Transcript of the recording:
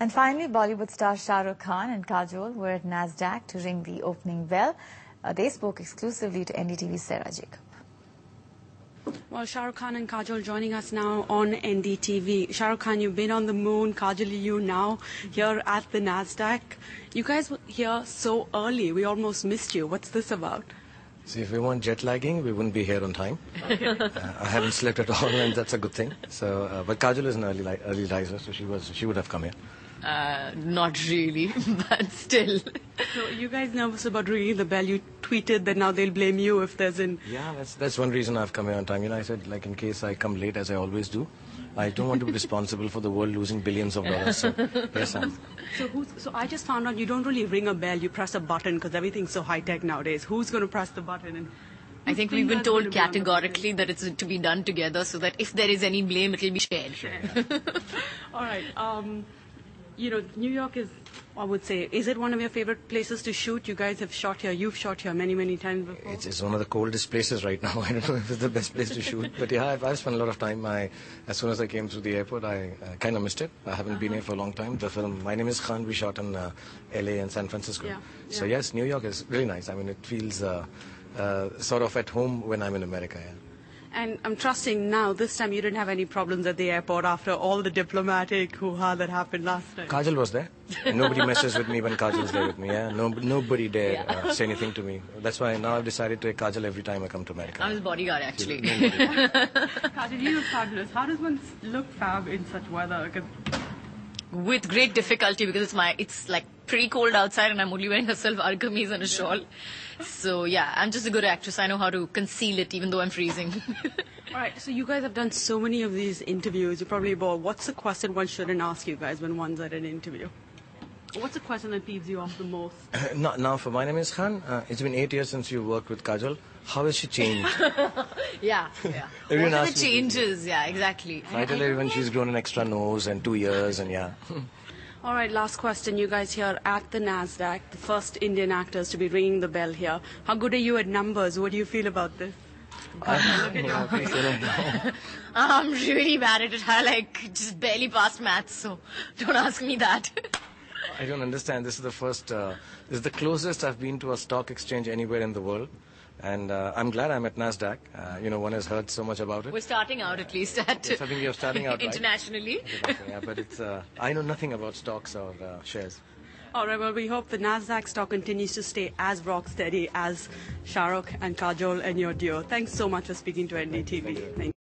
And finally, Bollywood stars Shah Rukh Khan and Kajol were at NASDAQ to ring the opening bell. They spoke exclusively to NDTV's Sarah Jacob. Well, Shah Rukh Khan and Kajol joining us now on NDTV. Shah Rukh Khan, you've been on the moon. Kajol, you now here at the NASDAQ. You guys were here so early. We almost missed you. What's this about? See, if we weren't jet lagging, we wouldn't be here on time. I haven't slept at all, and that's a good thing. So, but Kajol is an early riser, so she would have come here. Not really, but still. So, you guys nervous about ringing the bell? You tweeted that now they'll blame you if there's an... Yeah, that's one reason I've come here on time. You know, I said, like, in case I come late, as I always do, I don't want to be responsible for the world losing billions of dollars. So, yes, I'm... So I just found out you don't really ring a bell, you press a button because everything's so high-tech nowadays. Who's going to press the button? And I think we've been told categorically that it's to be done together so that if there is any blame, it'll be shared. All right. You know, New York is, I would say, is it one of your favorite places to shoot? You guys have shot here. You've shot here many, many times before. It's one of the coldest places right now. I don't know if it's the best place to shoot. But yeah, I've spent a lot of time. As soon as I came through the airport, I kind of missed it. I haven't been here for a long time. The film, My Name is Khan, we shot in LA and San Francisco. Yeah. So yes, New York is really nice. I mean, it feels sort of at home when I'm in America. Yeah. And I'm trusting now, this time you didn't have any problems at the airport after all the diplomatic hoo-ha that happened last time. Kajol was there. And nobody messes with me when Kajol's there with me. Yeah, nobody dare say anything to me. That's why now I've decided to take Kajol every time I come to America. I'm his bodyguard, actually. Kajol, you look fabulous. How does one look fab in such weather? With great difficulty because it's like pretty cold outside and I'm only wearing a silver kameez and a shawl. So yeah, I'm just a good actress. I know how to conceal it even though I'm freezing. All right, so you guys have done so many of these interviews. You're probably bored. What's the question one shouldn't ask you guys when one's at an interview? What's the question that peeves you off the most? Now, for My Name is Khan, it's been 8 years since you worked with Kajol. How has she changed? Yeah. Everyone What are the asks me changes? Yeah, exactly. I tell everyone she's grown an extra nose and 2 years and yeah. All right, last question. You guys here at the NASDAQ, the first Indian actors to be ringing the bell here. How good are you at numbers? What do you feel about this? I'm really bad at it. I just barely passed maths, so don't ask me that. I don't understand. This is this is the closest I've been to a stock exchange anywhere in the world. And I'm glad I'm at NASDAQ. One has heard so much about it. We're starting out at least at... Yes, I think you're starting out, internationally. Right? Yeah, but I know nothing about stocks or shares. All right, well, we hope the NASDAQ stock continues to stay as rock steady as Shah Rukh and Kajol and your duo. Thanks so much for speaking to NDTV. Thank you.